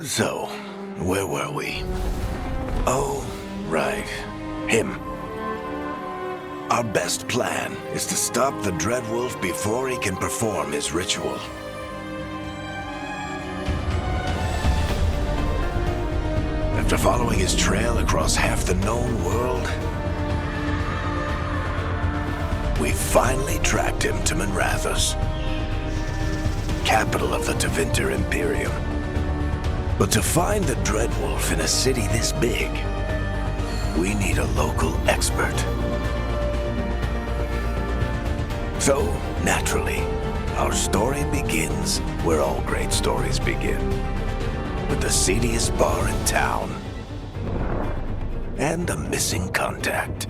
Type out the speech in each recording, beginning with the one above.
So, where were we? Oh, right. Him. Our best plan is to stop the Dreadwolf before he can perform his ritual. After following his trail across half the known world, we finally tracked him to Minrathous, capital of the Tevinter Imperium. But to find the Dreadwolf in a city this big, we need a local expert. So, naturally, our story begins where all great stories begin, with the seediest bar in town and a missing contact.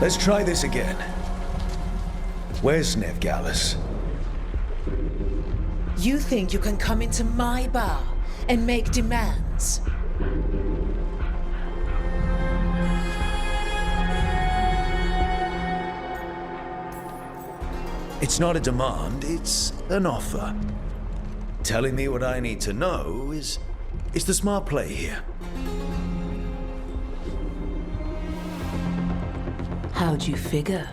Let's try this again. Where's Nevgalis? You think you can come into my bar and make demands? It's not a demand, it's an offer. Telling me what I need to know is the smart play here. How'd you figure,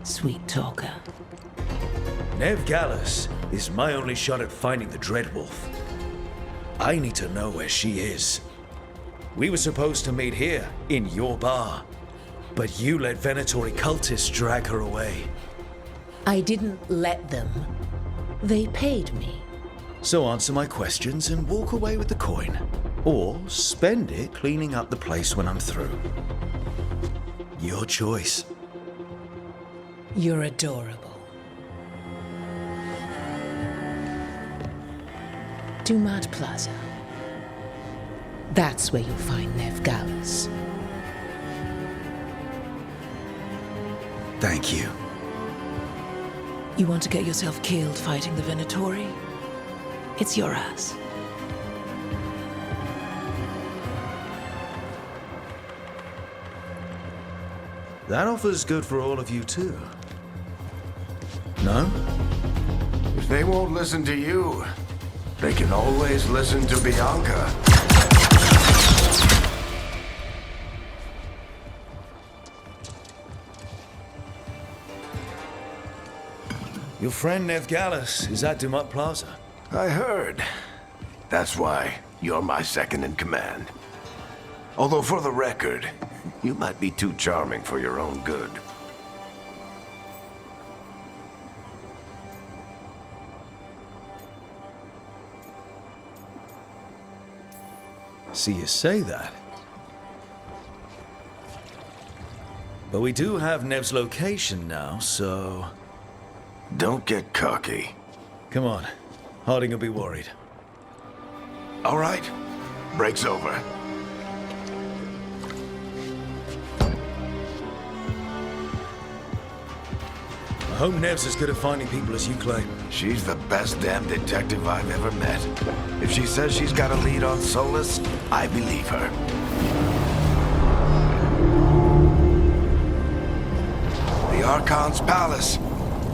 sweet talker? Nevgalis is my only shot at finding the Dreadwolf. I need to know where she is. We were supposed to meet here, in your bar, but you let Venatori cultists drag her away. I didn't let them. They paid me. So answer my questions and walk away with the coin. Or spend it cleaning up the place when I'm through. Your choice. You're adorable. Dumat Plaza. That's where you'll find Nevgalis. Thank you. You want to get yourself killed fighting the Venatori? It's your ass. That offer's good for all of you too. No? If they won't listen to you, they can always listen to Bianca. Your friend Nevgalis is at Dumat Plaza. I heard. That's why you're my second in command. Although for the record, you might be too charming for your own good. See you say that. But we do have Nev's location now, so... Don't get cocky. Come on. Harding will be worried. All right. Break's over. I hope Nev's as good at finding people as you claim. She's the best damn detective I've ever met. If she says she's got a lead on Solus, I believe her. The Archon's palace.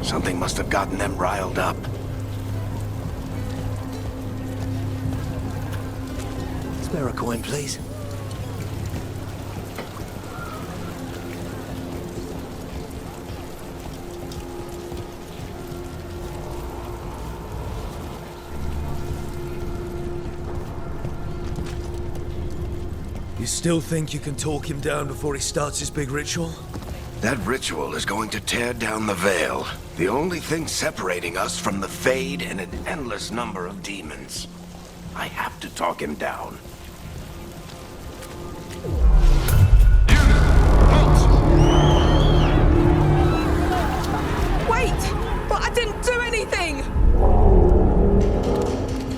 Something must have gotten them riled up. Spare a coin, please. You still think you can talk him down before he starts his big ritual? That ritual is going to tear down the veil. The only thing separating us from the Fade and an endless number of demons. I have to talk him down. Wait! But I didn't do anything!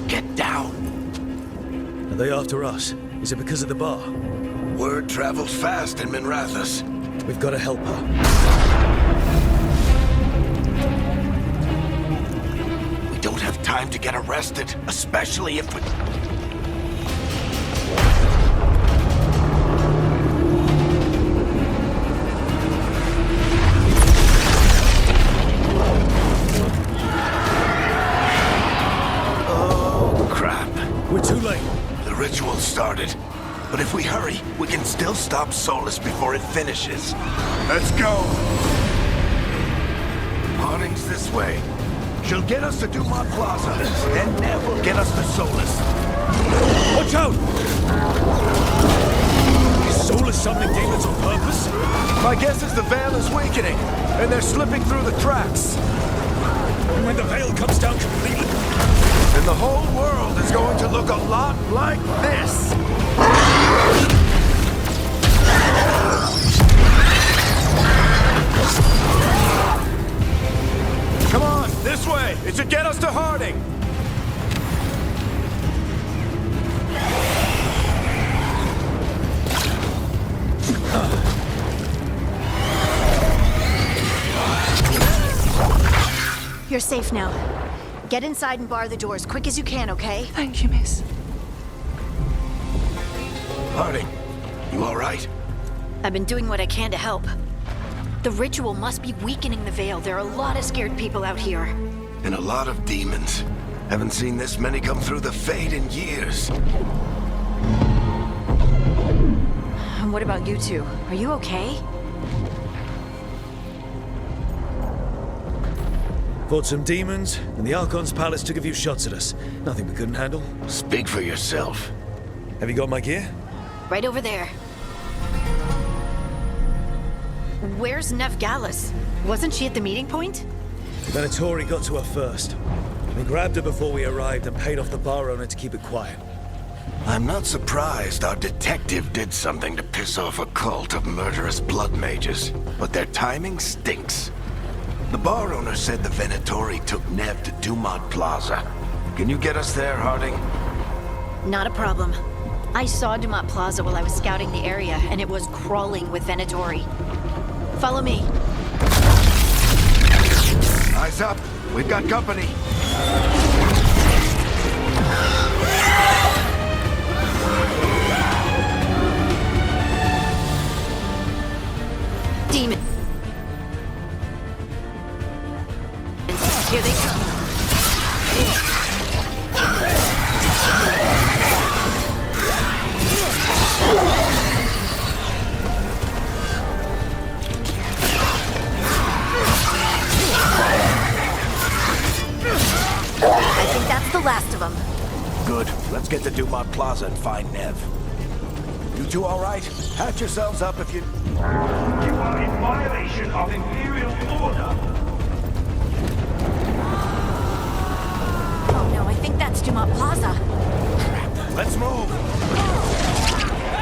Get down. Are they after us? Is it because of the bar? Word travels fast in Minrathous. We've got to help her. We don't have time to get arrested, especially if we... stop Solus before it finishes. Let's go! Harding's this way. She'll get us to Dumont Plaza, then Nev will get us to Solus. Watch out! Is Solus summoning demons on purpose? My guess is the Veil is weakening, and they're slipping through the cracks. And when the veil comes down completely, And the whole world is going to look a lot like this. Come on, this way. It should get us to Harding. You're safe now. Get inside and bar the doors quick as you can, okay? Thank you, miss. Harding, you all right? I've been doing what I can to help. The ritual must be weakening the Veil. There are a lot of scared people out here. And a lot of demons. Haven't seen this many come through the Fade in years. And what about you two? Are you okay? fought some demons, and the Archon's palace took a few shots at us. Nothing we couldn't handle. Speak for yourself. Have you got my gear? Right over there. Where's Nev Gallus? Wasn't she at the meeting point? Venatori got to her first. We grabbed her before we arrived and paid off the bar owner to keep it quiet. I'm not surprised our detective did something to piss off a cult of murderous blood mages, but their timing stinks. The bar owner said the Venatori took Nev to Dumont Plaza. Can you get us there, Harding? Not a problem. I saw Dumont Plaza while I was scouting the area, and it was crawling with Venatori. Follow me. Eyes up. We've got company. Demon. Here they come. I think that's the last of them. Good. Let's get to Dumont Plaza and find Nev. You two all right? Patch yourselves up if you... You are in violation of Imperial order. Oh no, I think that's Dumont Plaza. Let's move!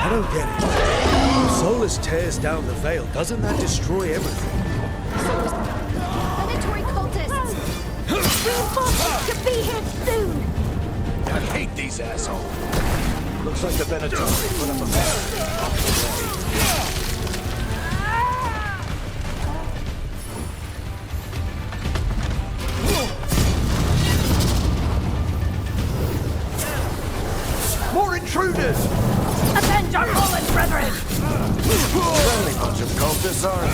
I don't get it. If Solus tears down the veil, doesn't that destroy everything? Predatory cultists! Reinforcements to be here soon! I hate these assholes. Looks like the Venatori put up a barrier off the way. More intruders! Avenge our fallen brethren! Friendly bunch of cultists, aren't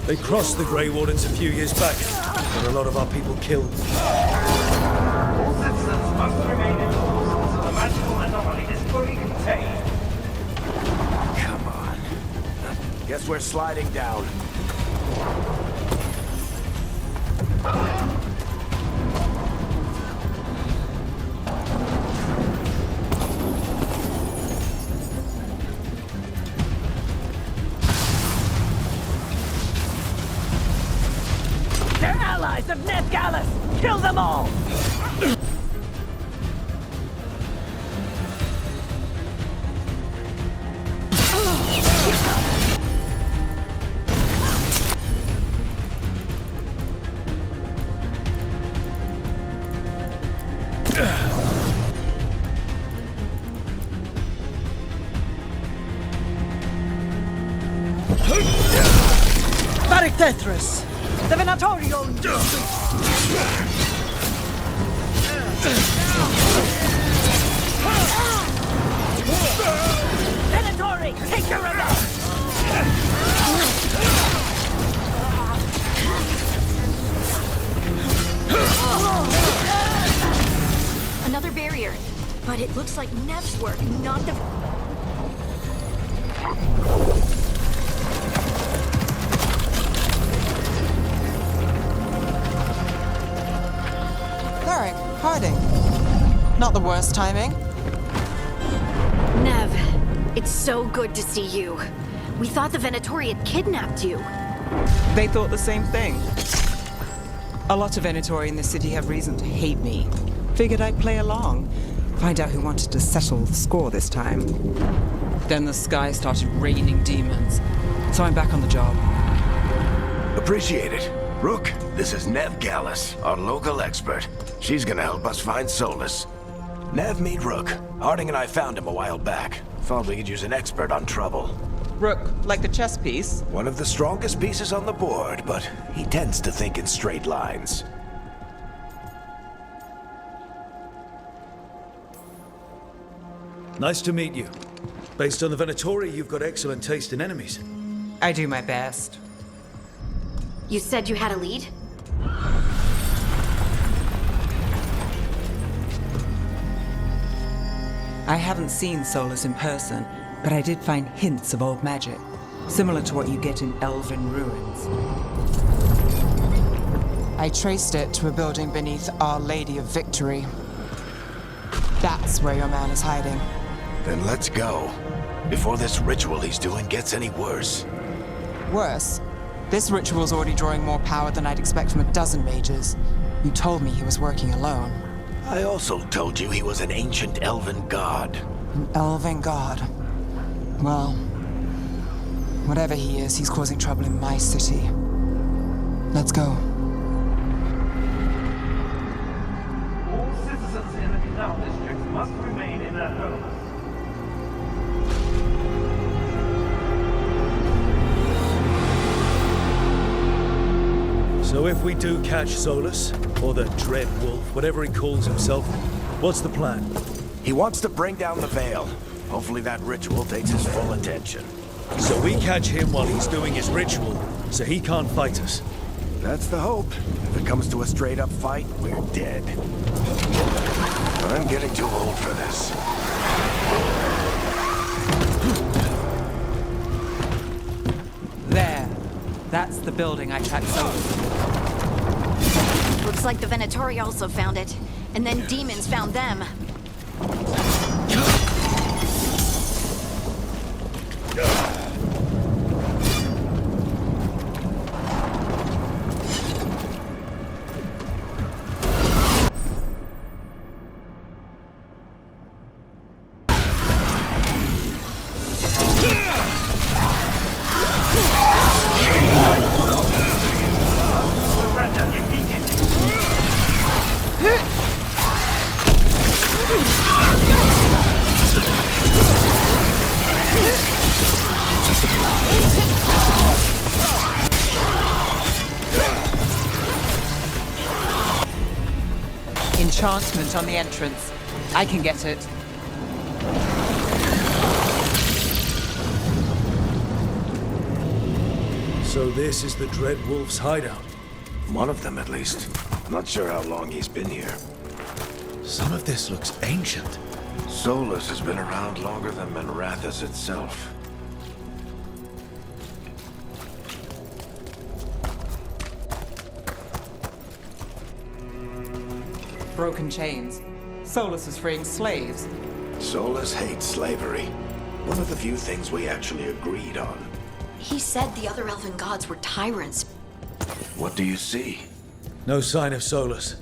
they? They crossed the Grey Wardens a few years back. Got a lot of our people killed. All citizens must remain indoors until the magical anomaly is fully contained. Come on. Guess we're sliding down. They're allies of Nev Gallus! Kill them all! Varictethras! The Venatorion! Venatori, take your revenge! Another barrier. But it looks like Nev's work, not the... Cleric, hiding. Not the worst timing. Nev, it's so good to see you. We thought the Venatori had kidnapped you. They thought the same thing. A lot of Venatori in the city have reason to hate me. Figured I'd play along. Find out who wanted to settle the score this time. Then the sky started raining demons. So I'm back on the job. Appreciate it. Rook, this is Nev Gallus, our local expert. She's gonna help us find Solus. Nev, meet Rook. Harding and I found him a while back. Thought we could use an expert on trouble. Rook, like the chess piece? One of the strongest pieces on the board, but he tends to think in straight lines. Nice to meet you. Based on the Venatori, you've got excellent taste in enemies. I do my best. You said you had a lead? I haven't seen Solus in person, but I did find hints of old magic, similar to what you get in elven ruins. I traced it to a building beneath Our Lady of Victory. That's where your man is hiding. Then let's go. Before this ritual he's doing gets any worse. Worse, this ritual's already drawing more power than I'd expect from a dozen mages. You told me he was working alone. I also told you he was an ancient elven god. An elven god. Well, whatever he is, he's causing trouble in my city. Let's go. All citizens in the canal district must remain in their homes. So if we do catch Solus, or the Dread Wolf, whatever he calls himself, what's the plan? He wants to bring down the veil. Hopefully that ritual takes his full attention. So we catch him while he's doing his ritual, so he can't fight us. That's the hope. If it comes to a straight-up fight, we're dead. I'm getting too old for this. There. That's the building I tracked Solus. Looks like the Venatori also found it. And then demons found them. Surrender defeated. Enchantment on the entrance. I can get it. So this is the Dread Wolf's hideout. One of them, at least. Not sure how long he's been here. Some of this looks ancient. Solus has been around longer than Manrathus itself. Broken chains. Solus is freeing slaves. Solus hates slavery. One of the few things we actually agreed on. He said the other elven gods were tyrants. What do you see? No sign of Solus.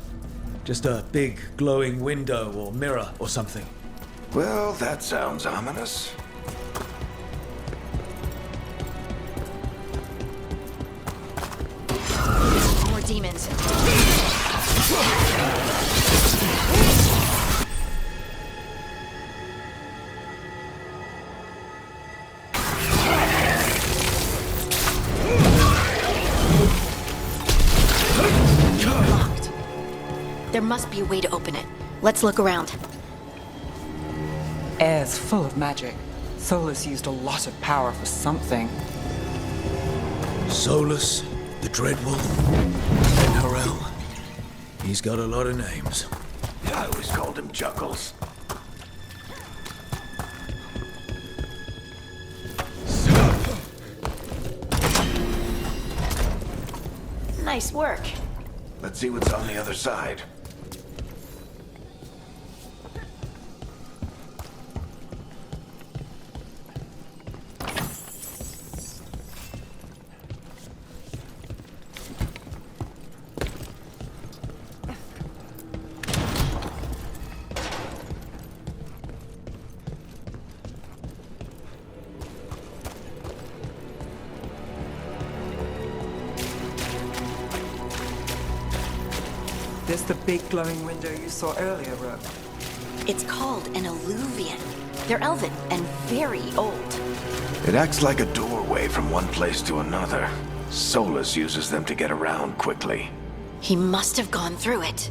Just a big glowing window or mirror or something. Well, that sounds ominous. More demons. Locked. There must be a way to open it. Let's look around. Air's full of magic. Solus used a lot of power for something. Solus, the Dread Wolf, Enharel. He's got a lot of names. I always called him Chuckles. Nice work. Let's see what's on the other side. This the big glowing window you saw earlier, Rook? It's called an alluvian. They're elven and very old. It acts like a doorway from one place to another. Solus uses them to get around quickly. He must have gone through it.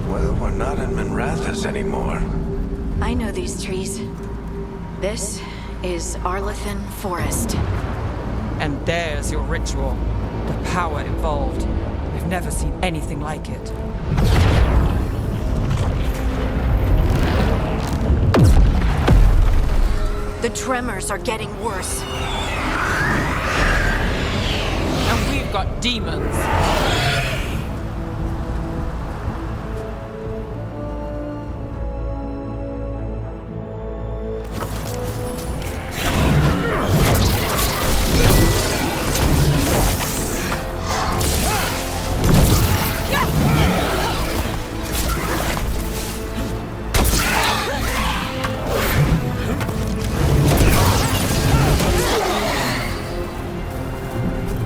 Well, we're not in Minrathous anymore. I know these trees. This is Arlethan Forest. And there's your ritual. The power involved. I've never seen anything like it. The tremors are getting worse. And we've got demons.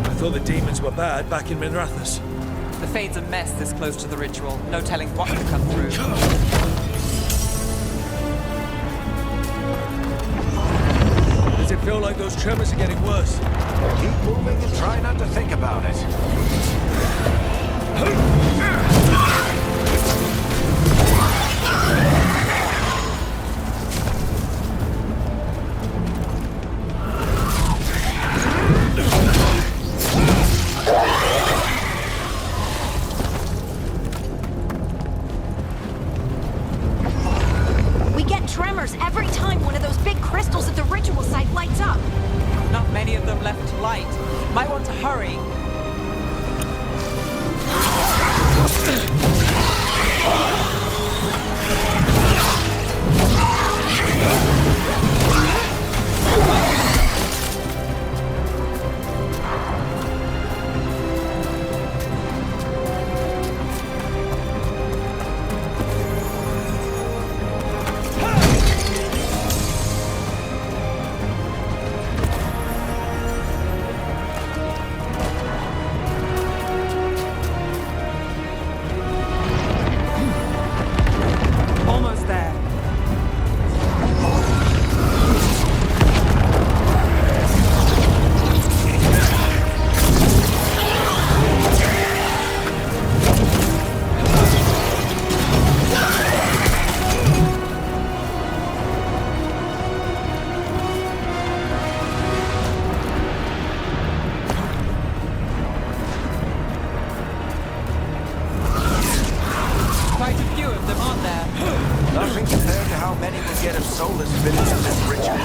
I thought the demons were bad back in Minrathous. The Fade's a mess this close to the ritual. No telling what could come through. Does it feel like those tremors are getting worse? Keep moving and try not to think about it. We get tremors every time one of those big crystals at the ritual site lights up. Not many of them left to light. Might want to hurry. Almost there. Quite a few of them, aren't there? Nothing compared to how many will get if Solus finishes this ritual.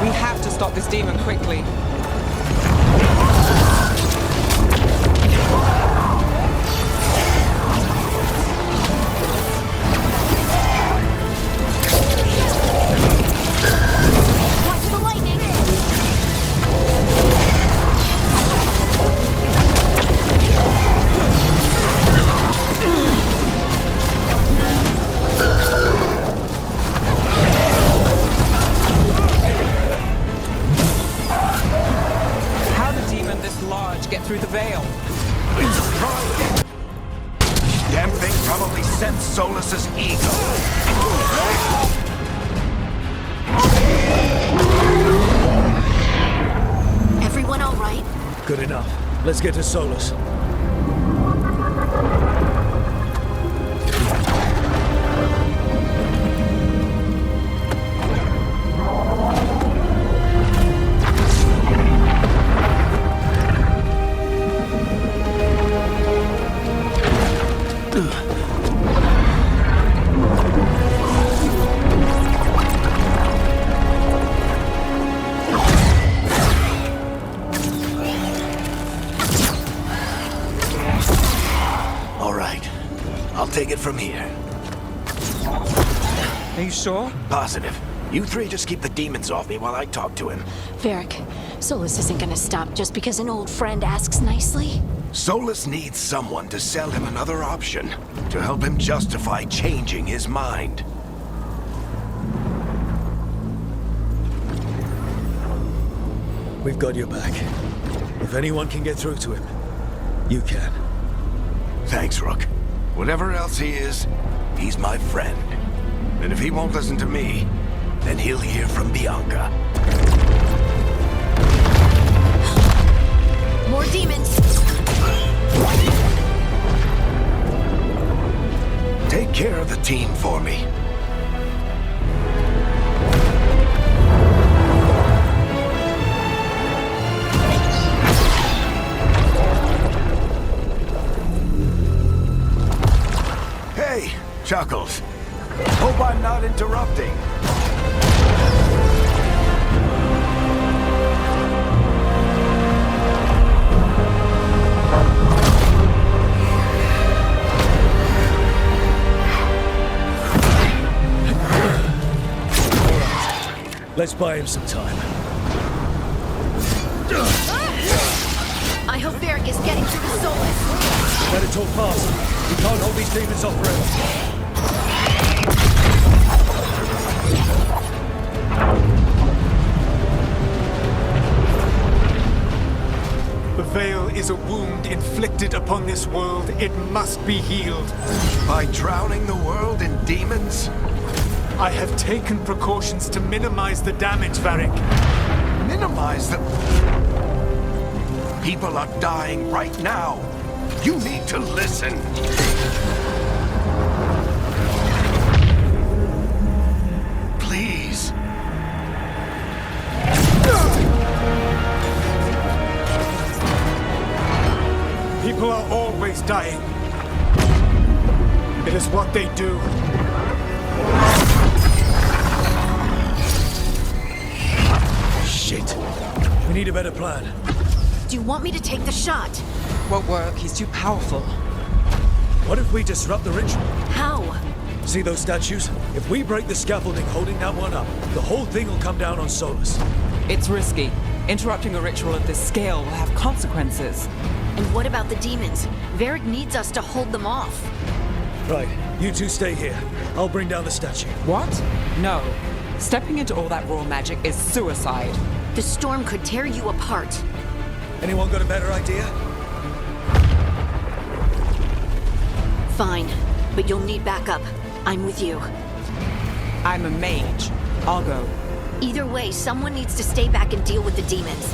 We have to stop this demon quickly. Watch the lightning! represents Solus's ego. Everyone all right? Good enough. Let's get to Solus. All right. I'll take it from here. Are you sure? Positive. You three just keep the demons off me while I talk to him. Varric, Solus isn't gonna stop just because an old friend asks nicely. Solus needs someone to sell him another option, to help him justify changing his mind. We've got your back. If anyone can get through to him, you can. Thanks, Rook. Whatever else he is, he's my friend. And if he won't listen to me, then he'll hear from Bianca. More demons! Take care of the team for me. Hey, Chuckles. Hope I'm not interrupting. Let's buy him some time. I hope Varric is getting through to Solus. Better talk fast. We can't hold these demons off forever. The Veil is a wound inflicted upon this world. It must be healed. By drowning the world in demons? I have taken precautions to minimize the damage, Varric. Minimize the... People are dying right now. You need to listen. Please. People are always dying. It is what they do. Shit. We need a better plan. Do you want me to take the shot? Won't work. He's too powerful. What if we disrupt the ritual? How? See those statues? If we break the scaffolding holding that one up, the whole thing will come down on Solus. It's risky. Interrupting a ritual of this scale will have consequences. And what about the demons? Varric needs us to hold them off. Right, you two stay here. I'll bring down the statue. What? No. Stepping into all that raw magic is suicide. The storm could tear you apart. Anyone got a better idea? Fine, but you'll need backup. I'm with you. I'm a mage. I'll go. Either way, someone needs to stay back and deal with the demons.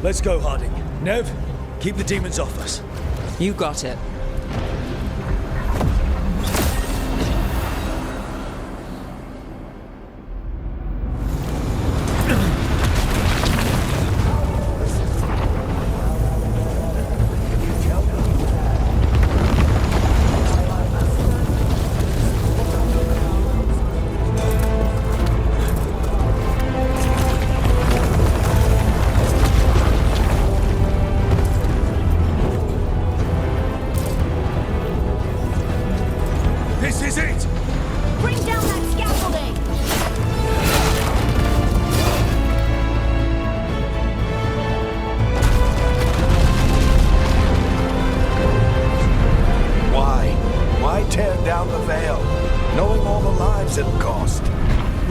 Let's go, Harding. Nev, keep the demons off us. You got it.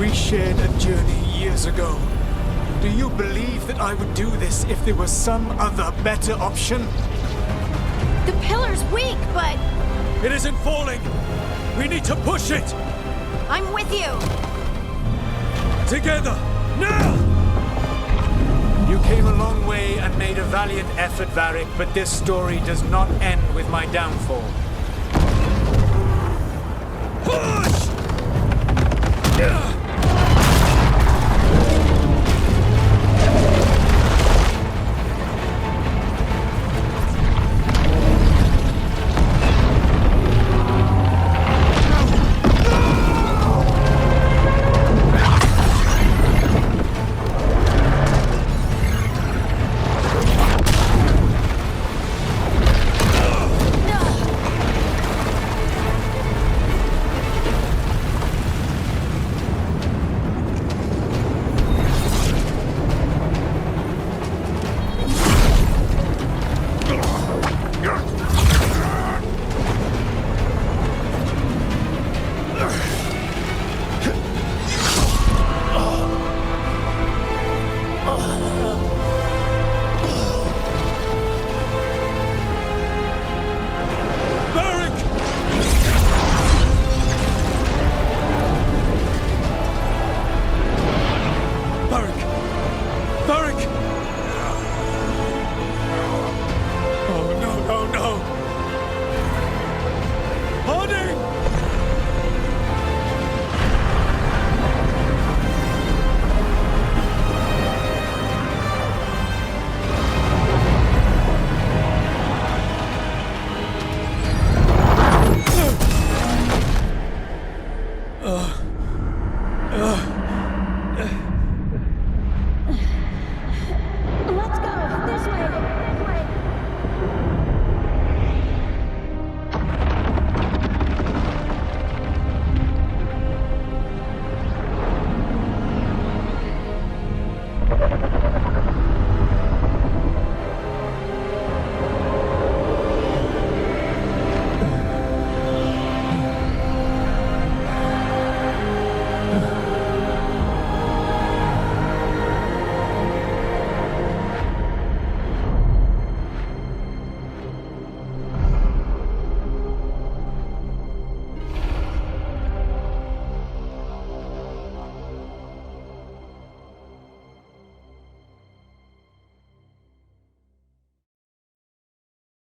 We shared a journey years ago. Do you believe that I would do this if there was some other better option? The pillar's weak, but It isn't falling! We need to push it! I'm with you. Together! Now! You came a long way and made a valiant effort, Varric, but this story does not end with my downfall. Push! Let's go this way.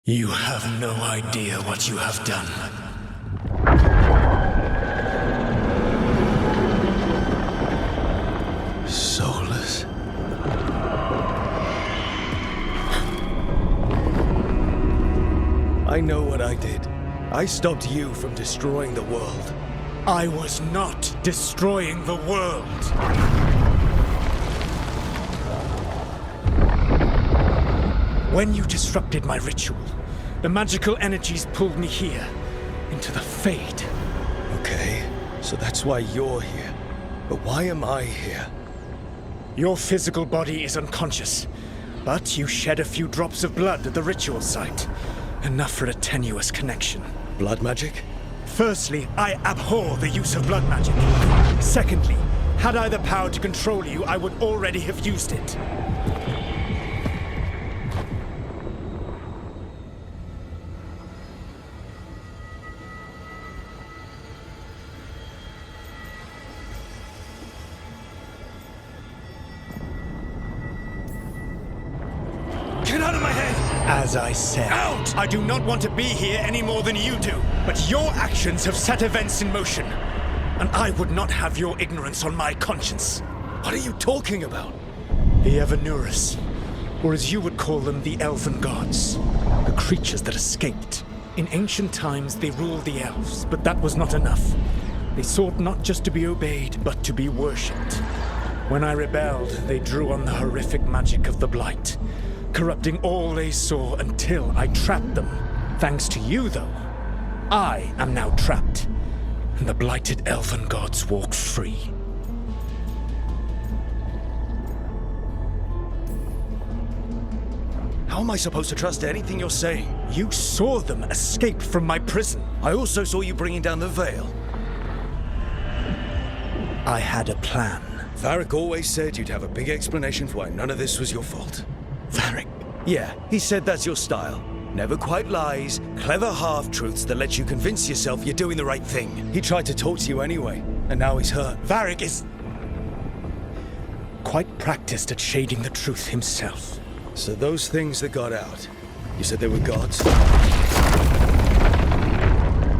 You have no idea what you have done. Soulless. I know what I did. I stopped you from destroying the world. I was not destroying the world. When you disrupted my ritual, the magical energies pulled me here, into the Fade. Okay, so that's why you're here. But why am I here? Your physical body is unconscious, but you shed a few drops of blood at the ritual site. Enough for a tenuous connection. Blood magic? Firstly, I abhor the use of blood magic. Secondly, had I the power to control you, I would already have used it. Get out of my head! As I said, Out! I do not want to be here any more than you do. But your actions have set events in motion. And I would not have your ignorance on my conscience. What are you talking about? The Evanuras, or as you would call them, the Elven Gods. The creatures that escaped. In ancient times, they ruled the elves, but that was not enough. They sought not just to be obeyed, but to be worshipped. When I rebelled, they drew on the horrific magic of the Blight, corrupting all they saw until I trapped them. Thanks to you, though, I am now trapped, and the blighted Elven Gods walk free. How am I supposed to trust anything you're saying? You saw them escape from my prison. I also saw you bringing down the veil. I had a plan. Varric always said you'd have a big explanation for why none of this was your fault. Varric. Yeah, he said that's your style. Never quite lies, clever half-truths that let you convince yourself you're doing the right thing. He tried to talk to you anyway, and now he's hurt. Varric is quite practiced at shading the truth himself. So those things that got out, you said they were gods?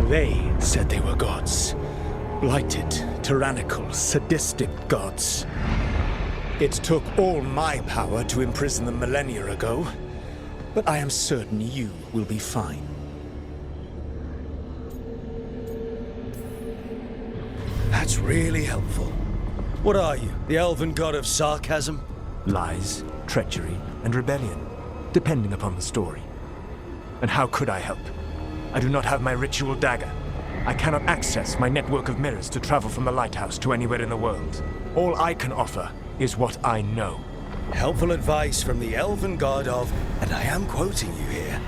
They said they were gods. Blighted, tyrannical, sadistic gods. It took all my power to imprison them millennia ago, but I am certain you will be fine. That's really helpful. What are you, the elven god of sarcasm? Lies, treachery, and rebellion, depending upon the story. And how could I help? I do not have my ritual dagger. I cannot access my network of mirrors to travel from the lighthouse to anywhere in the world. All I can offer is what I know. Helpful advice from the elven god of, and I am quoting you here,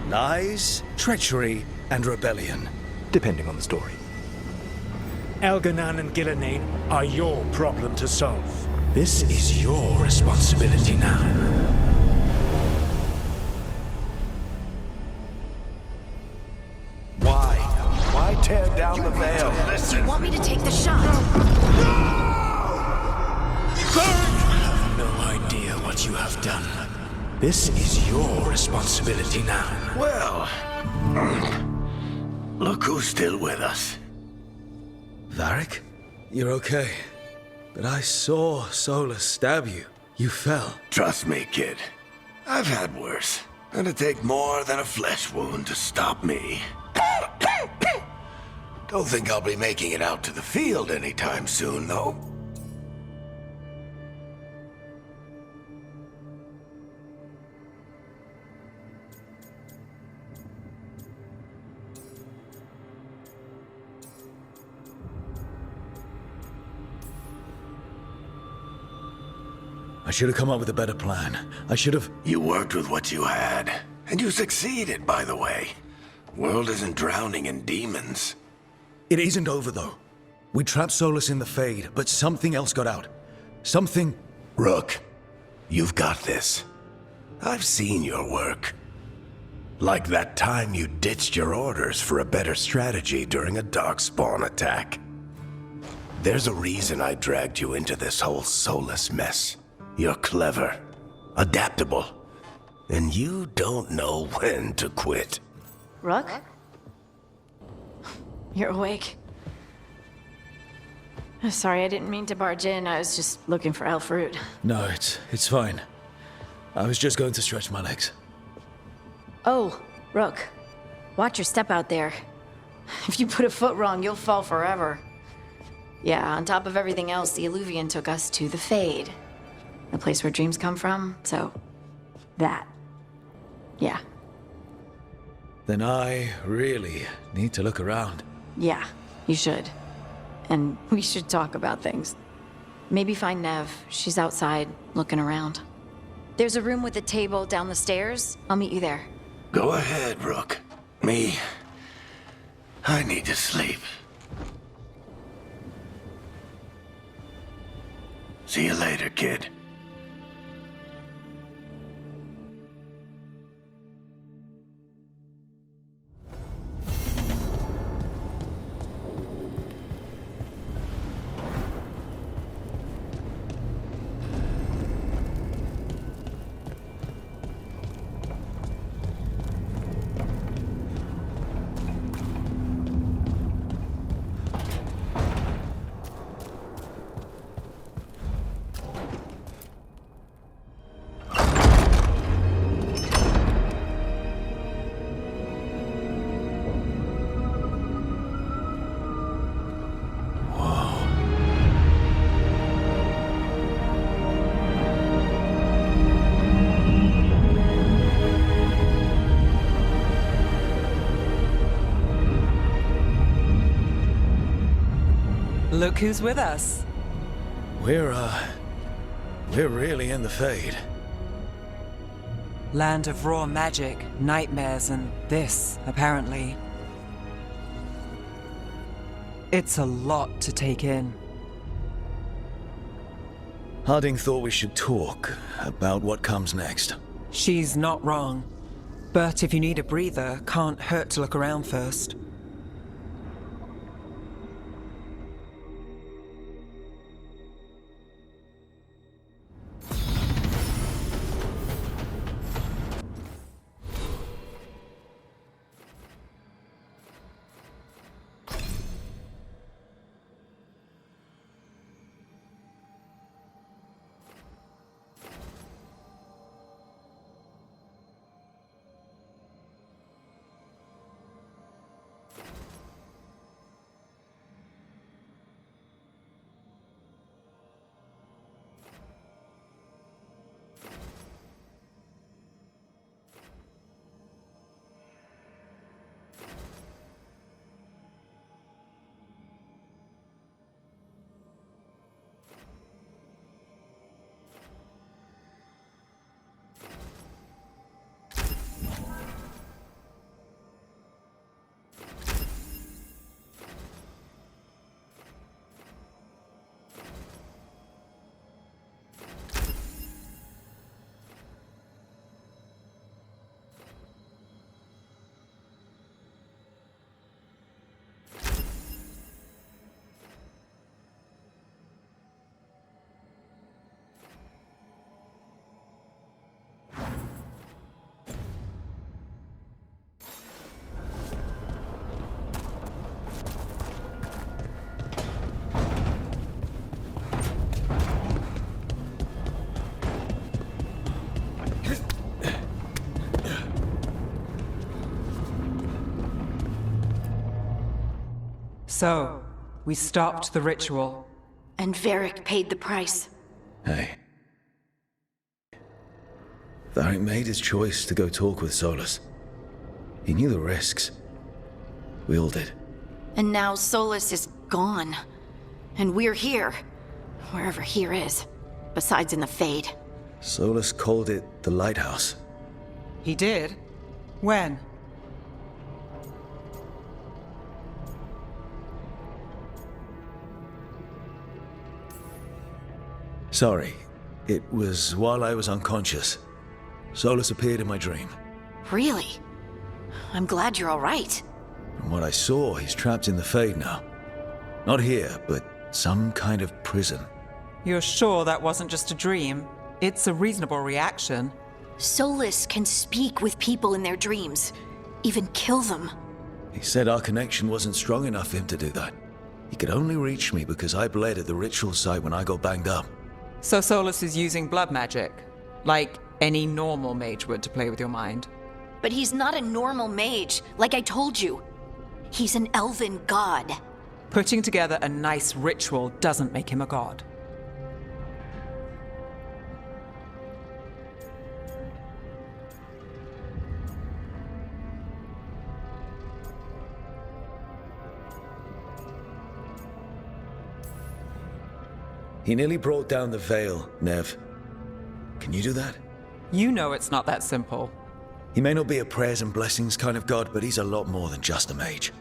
lies, treachery, and rebellion. Depending on the story. Elganan and Gillenane are your problem to solve. This is your responsibility now. Why tear down the veil? Do you want me to take the shot? You have no idea what you have done. This is your responsibility now. Well, look who's still with us. Varric? You're okay. But I saw Solus stab you. You fell. Trust me, kid. I've had worse. It'd take more than a flesh wound to stop me. Don't think I'll be making it out to the field anytime soon, though. I should have come up with a better plan. I should have... You worked with what you had, and you succeeded, by the way. World isn't drowning in demons. It isn't over, though. We trapped Solus in the Fade, but something else got out. Something... Rook, you've got this. I've seen your work. Like that time you ditched your orders for a better strategy during a darkspawn attack. There's a reason I dragged you into this whole Solus mess. You're clever, adaptable, and you don't know when to quit. Rook? You're awake. Sorry, I didn't mean to barge in. I was just looking for elf fruit. No, it's fine. I was just going to stretch my legs. Oh, Rook. Watch your step out there. If you put a foot wrong, you'll fall forever. Yeah, on top of everything else, the Illuvian took us to the Fade. The place where dreams come from, so... that. Yeah. Then I really need to look around. Yeah, you should. And we should talk about things. Maybe find Nev. She's outside, looking around. There's a room with a table down the stairs. I'll meet you there. Go ahead, Rook. I need to sleep. See you later, kid. Look who's with us. We're really in the Fade. Land of raw magic, nightmares, and this, apparently. It's a lot to take in. Harding thought we should talk about what comes next. She's not wrong. But if you need a breather, can't hurt to look around first. So, we stopped the ritual. And Varric paid the price. Hey. Varric made his choice to go talk with Solus. He knew the risks. We all did. And now Solus is gone. And we're here. Wherever here is. Besides in the Fade. Solus called it the Lighthouse. He did? When? Sorry. It was while I was unconscious. Solus appeared in my dream. Really? I'm glad you're all right. From what I saw, he's trapped in the Fade now. Not here, but some kind of prison. You're sure that wasn't just a dream? It's a reasonable reaction. Solus can speak with people in their dreams. Even kill them. He said our connection wasn't strong enough for him to do that. He could only reach me because I bled at the ritual site when I got banged up. So Solus is using blood magic, like any normal mage would to play with your mind. But he's not a normal mage, like I told you. He's an elven god. Putting together a nice ritual doesn't make him a god. He nearly brought down the veil, Nev. Can you do that? You know it's not that simple. He may not be a prayers and blessings kind of god, but he's a lot more than just a mage.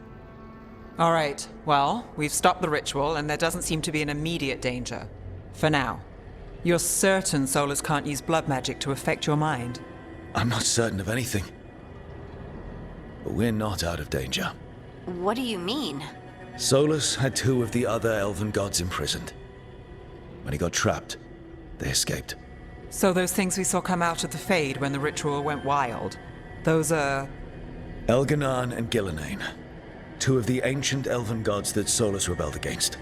All right, well, we've stopped the ritual and there doesn't seem to be an immediate danger. For now. You're certain Solus can't use blood magic to affect your mind? I'm not certain of anything. But we're not out of danger. What do you mean? Solus had 2 of the other elven gods imprisoned. When he got trapped, they escaped. So those things we saw come out of the Fade when the ritual went wild, those are... Elganan and Gillenane. 2 of the ancient elven gods that Solus rebelled against.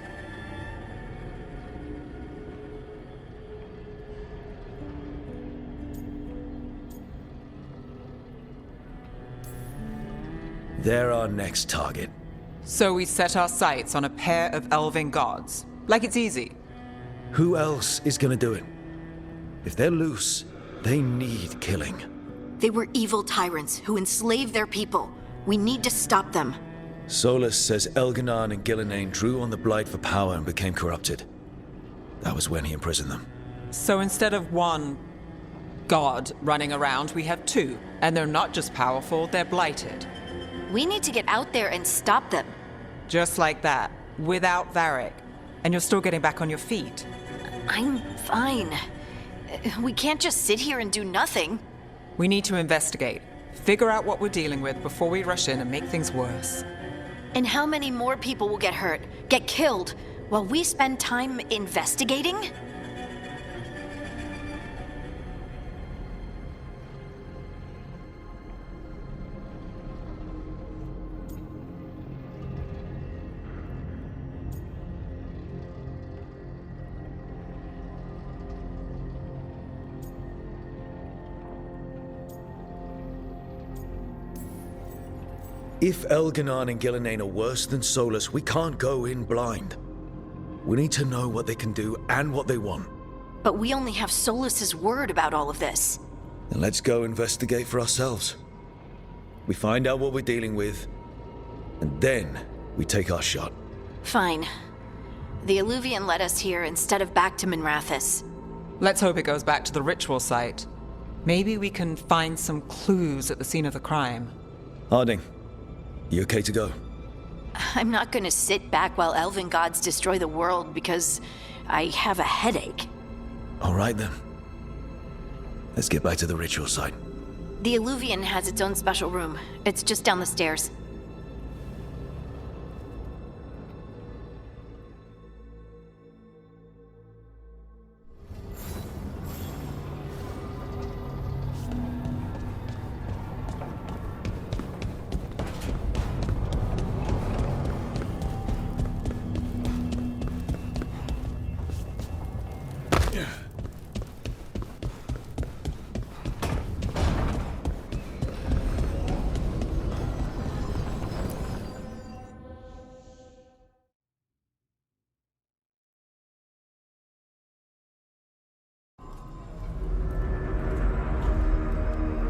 They're our next target. So we set our sights on a pair of elven gods. Like it's easy. Who else is gonna do it? If they're loose, they need killing. They were evil tyrants who enslaved their people. We need to stop them. Solus says Elganan and Gillenane drew on the Blight for power and became corrupted. That was when he imprisoned them. So instead of one god running around, we have 2. And they're not just powerful, they're blighted. We need to get out there and stop them. Just like that, without Varric. And you're still getting back on your feet. I'm fine. We can't just sit here and do nothing. We need to investigate. Figure out what we're dealing with before we rush in and make things worse. And how many more people will get hurt, get killed, while we spend time investigating? If Elganon and Gillenane are worse than Solus, we can't go in blind. We need to know what they can do and what they want. But we only have Solus's word about all of this. Then let's go investigate for ourselves. We find out what we're dealing with, and then we take our shot. Fine. The Illuvian led us here instead of back to Minrathous. Let's hope it goes back to the ritual site. Maybe we can find some clues at the scene of the crime. Harding, you okay to go? I'm not gonna sit back while elven gods destroy the world because I have a headache. All right then. Let's get back to the ritual site. The Illuvian has its own special room. It's just down the stairs.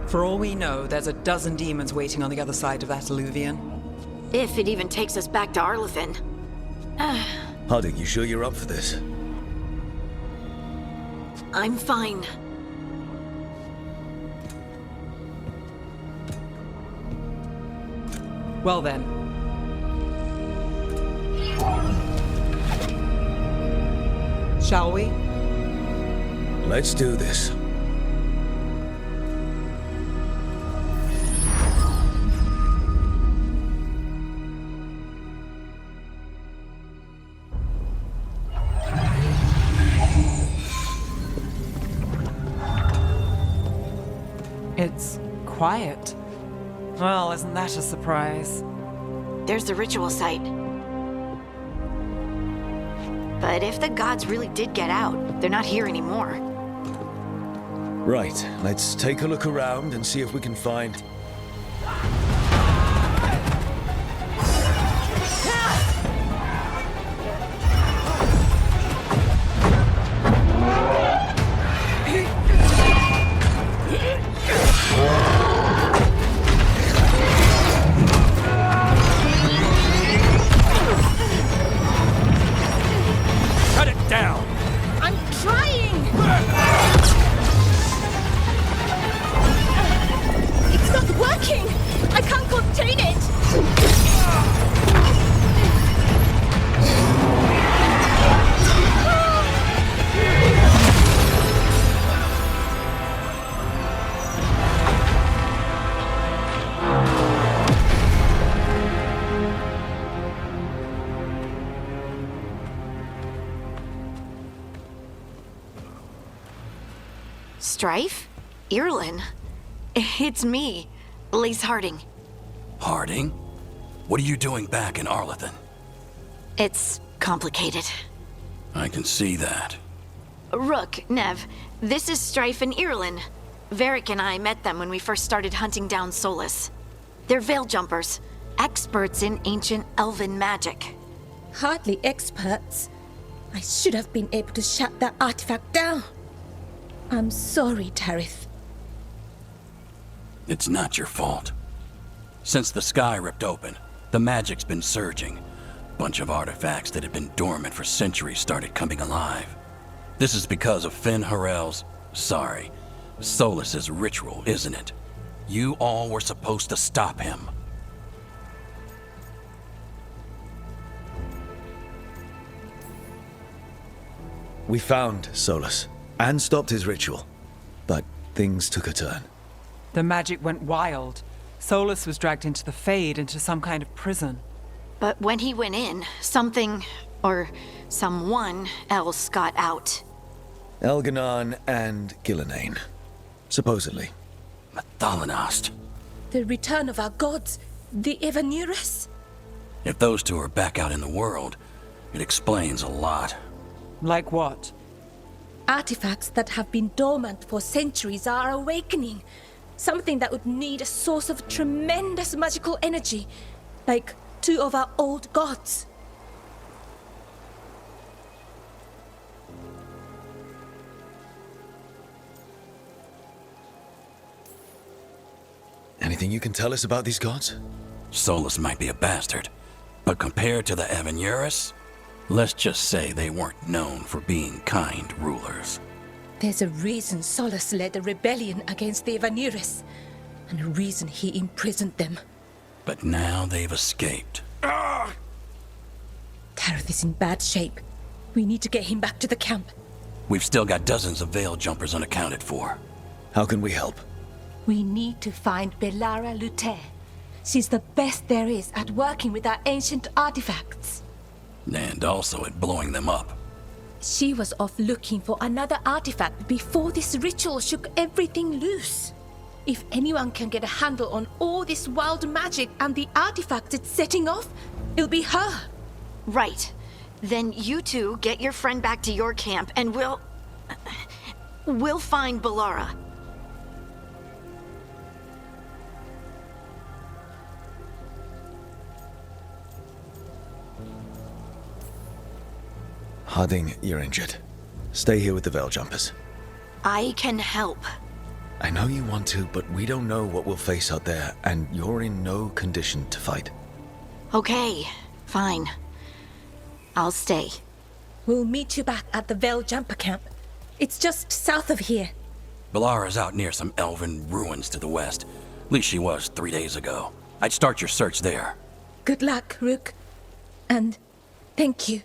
For all we know, there's a dozen demons waiting on the other side of that Illuvian. If it even takes us back to Arlethan. Harding, you sure you're up for this? I'm fine. Well then. Shall we? Let's do this. It's quiet. Well, isn't that a surprise? There's the ritual site. But if the gods really did get out, they're not here anymore. Right, let's take a look around and see if we can find... Strife? Irulan? It's me, Lace Harding. Harding? What are you doing back in Arlethan? It's complicated. I can see that. Rook, Nev, this is Strife and Irulan. Varric and I met them when we first started hunting down Solus. They're veil jumpers, experts in ancient elven magic. Hardly experts. I should have been able to shut that artifact down. I'm sorry, Tarith. It's not your fault. Since the sky ripped open, the magic's been surging. Bunch of artifacts that had been dormant for centuries started coming alive. This is because of Finn Harel's, Solus's ritual, isn't it? You all were supposed to stop him. We found Solus and stopped his ritual, but things took a turn. The magic went wild. Solus was dragged into the Fade, into some kind of prison. But when he went in, something, or someone else got out. Elganon and Gillenane, supposedly. Mathalanost. The return of our gods, the Evanurus? If those two are back out in the world, it explains a lot. Like what? Artifacts that have been dormant for centuries are awakening. Something that would need a source of tremendous magical energy, like two of our old gods. Anything you can tell us about these gods? Solus might be a bastard, but compared to the Evanurus, let's just say they weren't known for being kind rulers. There's a reason Solus led a rebellion against the Evanurus, and a reason he imprisoned them. But now they've escaped. Tareth is in bad shape. We need to get him back to the camp. We've still got dozens of veil jumpers unaccounted for. How can we help? We need to find Belara Luther. She's the best there is at working with our ancient artifacts. And also at blowing them up. She was off looking for another artifact before this ritual shook everything loose. If anyone can get a handle on all this wild magic and the artifacts it's setting off, it'll be her. Right. Then you two get your friend back to your camp and we'll find Belara. Harding, you're injured. Stay here with the Veil Jumpers. I can help. I know you want to, but we don't know what we'll face out there, and you're in no condition to fight. Okay, fine. I'll stay. We'll meet you back at the Veil Jumper camp. It's just south of here. Belara's out near some elven ruins to the west. At least she was 3 days ago. I'd start your search there. Good luck, Rook. And thank you.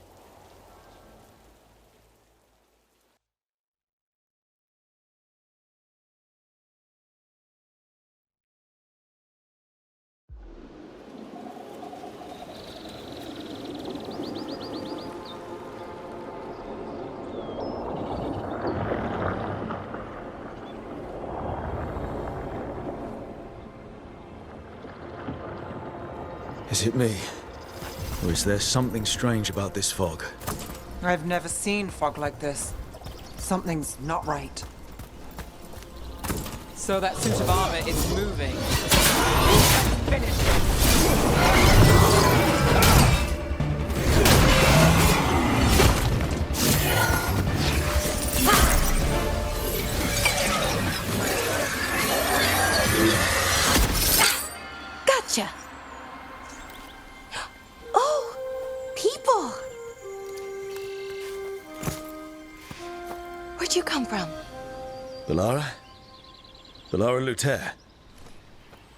Is it me? Or is there something strange about this fog? I've never seen fog like this. Something's not right. So that suit of armor is moving. Finish Gotcha! Oh, people! Where'd you come from? Belara? Belara Luther.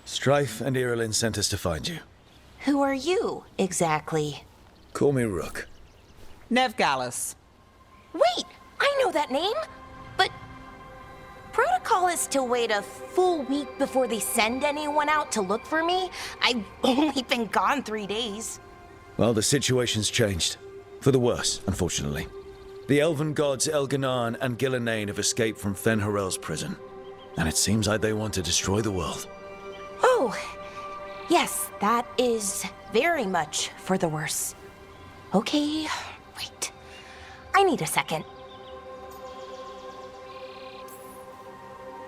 Strife and Irilyn sent us to find you. Who are you, exactly? Call me Rook. Nev Gallus. Wait, I know that name! But protocol is to wait a full week before they send anyone out to look for me. I've only been gone 3 days. Well, the situation's changed. For the worse, unfortunately. The elven gods Elganon and Gillenane have escaped from Fen'Harel's prison. And it seems like they want to destroy the world. Oh, yes, that is very much for the worse. Okay, wait. I need a second.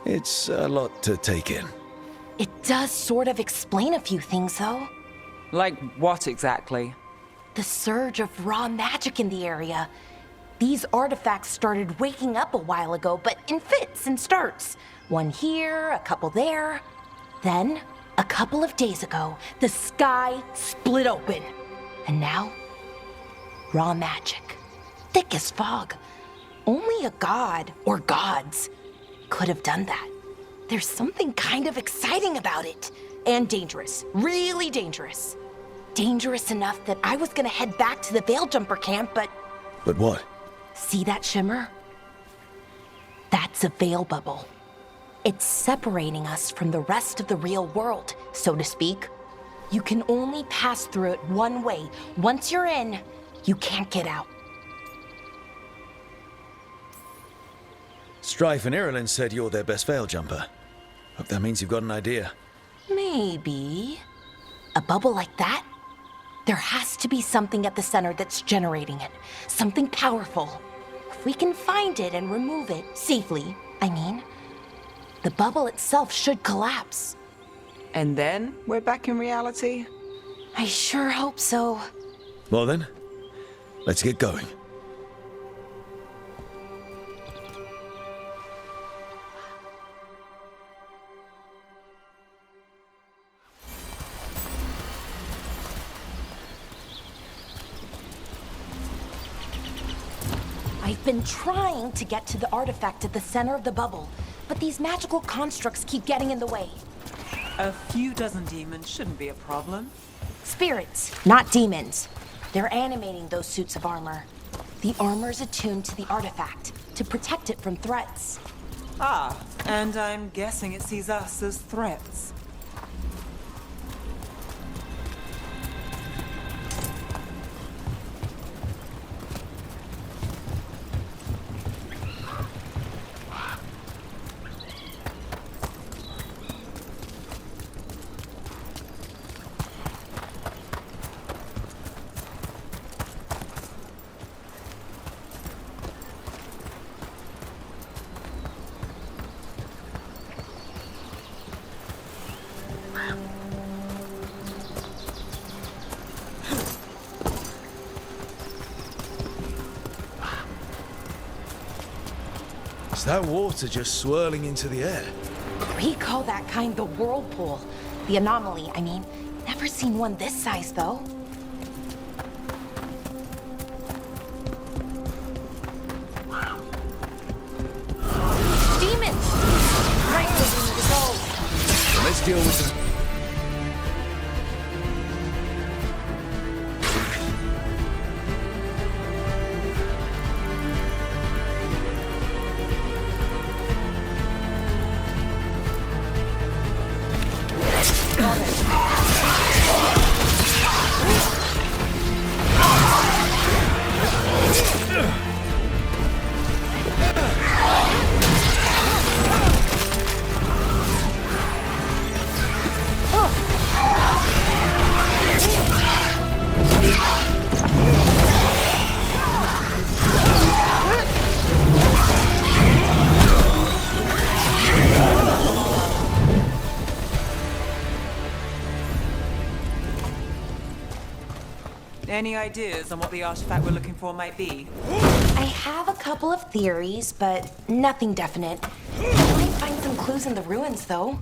It's a lot to take in. It does sort of explain a few things, though. Like what exactly? The surge of raw magic in the area. These artifacts started waking up a while ago, but in fits and starts. One here, a couple there. Then, a couple of days ago, the sky split open. And now, raw magic. Thick as fog. Only a god, or gods, could have done that. There's something kind of exciting about it. And dangerous. Really dangerous. Dangerous enough that I was gonna head back to the Veil Jumper camp, but... But what? See that shimmer? That's a veil bubble. It's separating us from the rest of the real world, so to speak. You can only pass through it one way. Once you're in, you can't get out. Strife and Irulan said you're their best veil jumper. Hope that means you've got an idea. Maybe. A bubble like that? There has to be something at the center that's generating it. Something powerful. If we can find it and remove it, safely, I mean, the bubble itself should collapse. And then we're back in reality? I sure hope so. Well then, let's get going. I've been trying to get to the artifact at the center of the bubble, but these magical constructs keep getting in the way. A few dozen demons shouldn't be a problem. Spirits, not demons. They're animating those suits of armor. The armor's attuned to the artifact to protect it from threats. Ah, and I'm guessing it sees us as threats. Is that water just swirling into the air? We call that kind the whirlpool. The anomaly, I mean. Never seen one this size, though. Demons! Right where we need to go. Let's deal with them. Any ideas on what the artifact we're looking for might be? I have a couple of theories, but nothing definite. I might find some clues in the ruins, though.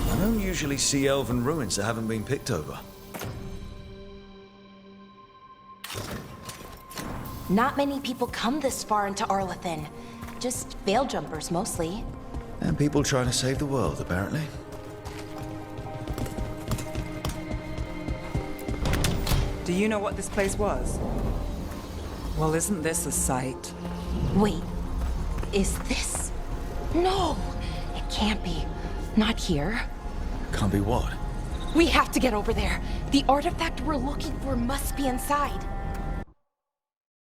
I don't usually see elven ruins that haven't been picked over. Not many people come this far into Arlathan. Just veil jumpers, mostly. And people trying to save the world, apparently. Do you know what this place was? Well, isn't this a sight? Wait, is this? No, it can't be. Not here. Can't be what? We have to get over there. The artifact we're looking for must be inside.